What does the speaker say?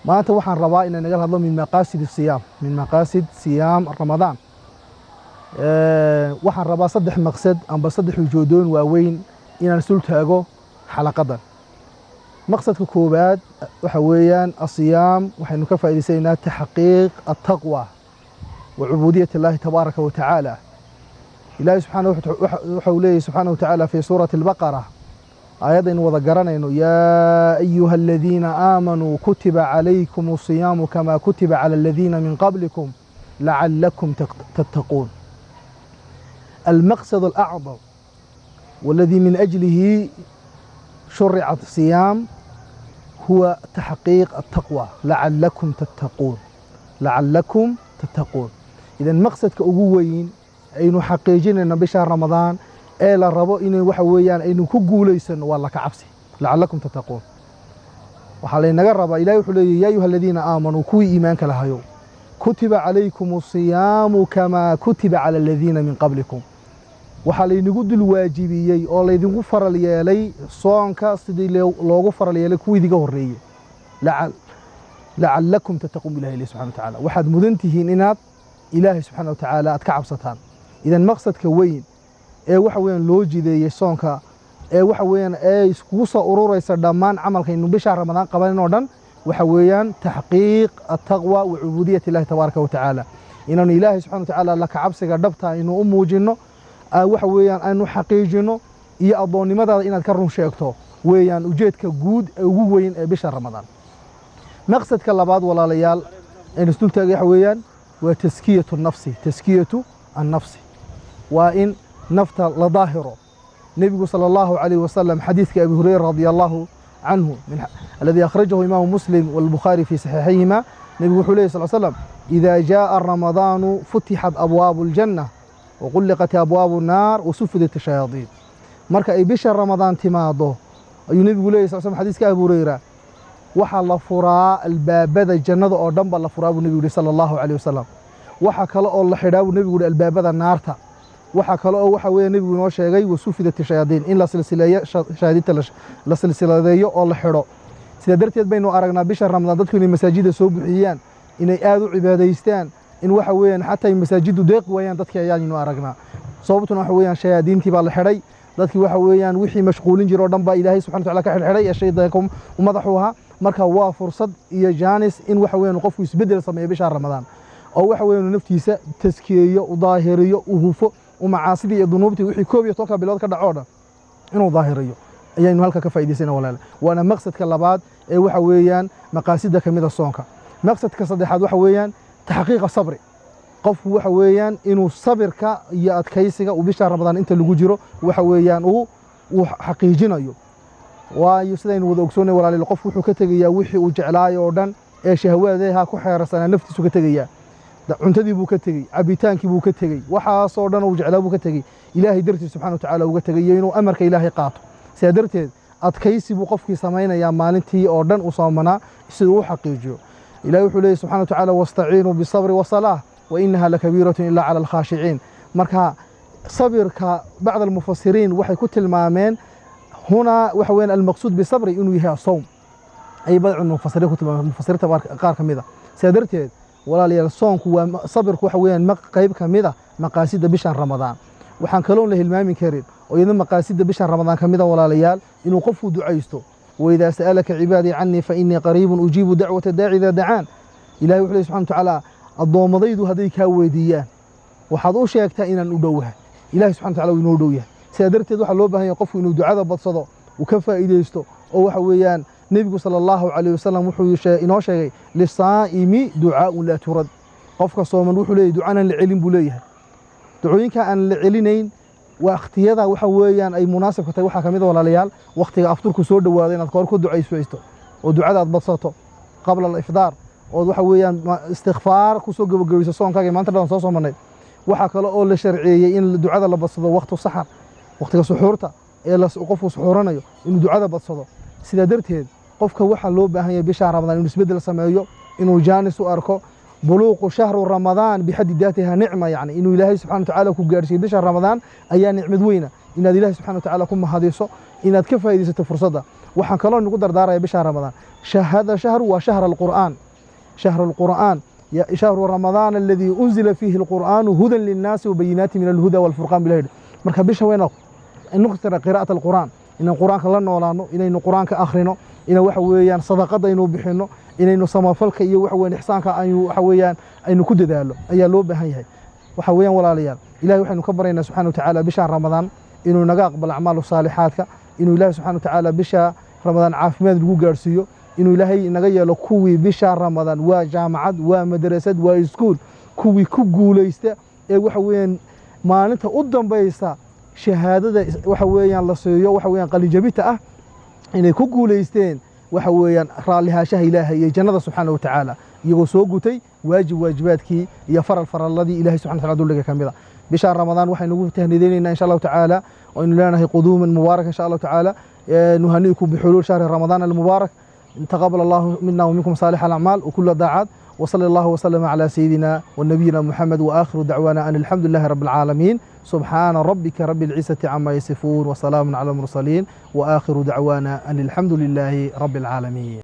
maanta waxaan rabaa inaan naga hadlo min maqaasid siyaam ramadaan. waxaan rabaa saddex maqsad amba saddex ujeedooyin waaweyn inaan isul taago xalaqadan. maqsadka koowaad waxa weeyaan asiyaam, waxaynu ka faa'iidaysanaynaa taxqiiq attaqwa wa cubuudiyat illaahi tabaaraka wa tacaala. ilaahay waxa uu leeyahay subxaanahu wa tacaala fi suurati albaqara aayadaynu wada garanayno, yaa ayuha aladiina aamanuu kutiba calaykum asiyaamu kamaa kutiba cala aladiina min qablikum lacallakum tattaquun. المقصد الأعظم والذي من أجله شرع الصيام هو تحقيق التقوى لعلكم تتقون. إذا مقصد كأبوين أنه حقيقين أن بشهر رمضان إلى الربو إنه وحويان إنه كقوليسن والله كعبسي لعلكم تتقون. وحالينا نقرب إلهي وحلي يا أيها الذين آمنوا كوي إيمانك لهايو كتب عليكم الصيام كما كتب على الذين من قبلكم. waxaa laynagu dul waajibiyey oo laydinku faral yeelay soonka sidii loogu faral yeelay kuwii idiga horreeyey lacallakum tattaquun billahi subxaanahu wa tacaala. waxaad mudan tihiin inaad ilaahay subxaanahu wa tacaala aad ka cabsataan. idan maqsadka weyn ee waxa weeyaan loo jideeyey soonka ee waxa weeyaan ee iskugu soo ururaysa dhammaan camalkaynu bisha ramadaan qabanin oo dhan waxa weeyaan taxqiiq attaqwa wa cubuudiyat illaahi tabaaraka wa tacaala. inaanu ilaahay subxaanahu wa tacaala la ka cabsiga dhabta inuu u muujinno waxa weeyaan aanu xaqiijino iyo adoonnimadaada inaad ka run sheegto weeyaan ujeedka guud ee ugu weyn ee bisha ramadaan. maqsadka labaad walaalayaal aynu isdul taagay waxa weeyaan waa taskiyatu annafsi waa in nafta la daahiro. nebigu sala allahu calayhi wasalam xadiidka abi hurayra radia allahu canhu alladii akhrajahu imaamu muslim walbukhaari fii saxiixayhima, nebigu wuxuu leeyahy sal slam idaa jaaa ramadaanu futixat abwaabu aljanna وغلقت أبواب النار وسفدت الشياطين. marka ay bisha ramadaan timaado ayuu nebigu leeyahay sallallahu alayhi xadiiska Abu Hurayra waxa la furaa albaabada jannada oo dhan ba la furaa buu nebigu sallallahu alayhi wasallam. waxa kale oo la xidhaa buu nebigu albaabada naarta. waxa kale oo waxa weeye nebigu noo sheegay wasufidat shayaadiin in la silsileeyo shayaadiinta la silsiladeeyo oo la xidho. sida darteed baynu aragnaa bisha ramadaan dadku inay masaajida soo buuxiyaan, inay aad u cibaadaystaan, in waxa weeyaan xataa masaajidu deeq weeyaan dadka ayaanu aragnaa. sababtuna waxa weeyaan shayaadiintii baa la xidhay, dadkii waxa weeyaan wixii mashquulin jiro dhan baa ilaahay subxaanahu wa tacaala ka xidhay ee shaydaanku madaxu ahaa. marka waa fursad iyo jaanis in waxa weeyaan qofku isbedel sameeyo bisha ramadaan oo waxa weeyaan naftiisa taskiyeeyo u daahiriyo u hufo u macaasidi iyo dunuubtii wixii 12 bilood ka dhaco dhan inuu daahiriyo ayaynu halka ka faa'iideysana walaal. waana maqsadka labaad ee waxa weeyaan maqaasida kamida soonka. maqsadka saddexaad waxa weeyaan تحقيق الصبر. قف waxa weeyaan inuu sabirka iyo adkaysiga u bisha ramadaan inta lagu jiro waxa weeyaan uu xaqiijinayo. waayo sidaynu wada ogsoonay walaal qof wuxuu ka tagayaa wixii uu jeclaayo oo dhan ee shahwadeeha ku xeerasana naftiisu ka tagayaa. cuntadii buu ka tagay, cabitaankii buu ka tagay, waxaas oo dhan uu jeclaa buu ka tagay. ilaahay dartiisa subxaanahu wa tacaala uga tagay inuu amarka ilaahay qaato. sidaa darteed adkaysi buu qofkii samaynayaa maalintii oo dhan u soomanaa siduu u xaqiijiyo. إلهي وحده سبحانه وتعالى واستعينوا بالصبر والصلاة وإنها لكبيرة إلا على الخاشعين. مركا صبر كبعض المفسرين وحي كتل مامين هنا وحوين المقصود بالصبر إنه يها صوم. أي بدع المفسرين كتل المفسرين قار كميدا سيدرتي ولا لي الصوم هو صبر وحوين قيب كميدا مقاصد بشهر رمضان. وحن كلون له المامين كريم وإذا مقاصد بشهر رمضان كميدا ولا ليال إنه قفوا دعيسته. وإذا سألك عبادي عني فإني قريب أجيب دعوة الداعي إذا دعان. إلهي وحده سبحانه وتعالى الضومضيد هذيك ويديان وحضو شيكتا إن ندوها. إلهي سبحانه وتعالى ونودوها. سيدرت دوحا لو باهي يقف إنه دعاء بتصدو وكفى إيديستو أو حويان نبي صلى الله عليه وسلم وحو إنه شيء للصائم دعاء لا ترد. قفك صوما وحو لي دعانا لعلم بليها. دعوينك أن لعلنين واختيارها waxa weeyaan ay munaasib ka tahay waxa kamid ah walaalayaal waqtiga afturku soo dhawaado inaad qoor ku ducaysto oo ducada aad badsato qabla al-ifdaar oo waxa weeyaan istighfaar ku soo gabagabeyso soonkaaga maanta dhan soo soomanay. waxa kale oo la sharciyay in ducada la badsado waqti saxar waqtiga suxuurta ee la qofku suxuuranayo in ducada badsado. sida darteed qofka waxa loo baahan yahay bisha ramadaan inuu isbedel sameeyo inuu jaanis u arko بلوغ شهر رمضان بحد ذاتها نعمة. يعني إنه إلهي سبحانه وتعالى كجارسي بشهر رمضان أيان نعمة وينة إن إلهي سبحانه وتعالى كم هذيصه إن تكفى هذه فرصة waxaan kaloo nagu dardaaraya bisha ramadaan hada shahru waa shahr alqur'aan شهر القرآن شهر رمضان الذي أنزل فيه القرآن هدى للناس وبينات من الهدى والفرقان بالهدى marka bisha weyn نقطة قراءة القرآن إن القرآن كلا نولانو إن القرآن كآخرينو إن وحويان صدقة إنه بحنو إن سمافلك إيو وحويان إحسانك أيو وحويان أينو كد دالو أي لو بهاي وحويان ولا ليال إلهي وحنا كبرنا سبحانه وتعالى بشهر رمضان إنه نقبل أعمال الصالحات إنه إلهي سبحانه وتعالى بشهر رمضان عافماد لو غارسيو إنه إلهي نغير كوي بشهر رمضان وجامعة ومدرسة وإسكول كوي كوجوليستا وحويان ما أنت قدام بيسا شهادة وحويان لصيو وحويان قال جبيته إنه كوجوليستين وحويان رالها شه إلهي جنة سبحانه وتعالى يغسوقتي واجباتك يفر الفر الذي إلهي سبحانه وتعالى دولك كاملا بشهر رمضان وحين نقول تهنيدين إن شاء الله تعالى وإن لنا قدوما مبارك إن شاء الله تعالى نهنئكم بحلول شهر رمضان المبارك تقبل الله منا ومنكم صالح الأعمال وكل الطاعات وصلى الله وسلم على سيدنا ونبينا محمد وآخر دعوانا أن الحمد لله رب العالمين سبحان ربك رب العزة عما يصفون وسلام على المرسلين وآخر دعوانا أن الحمد لله رب العالمين.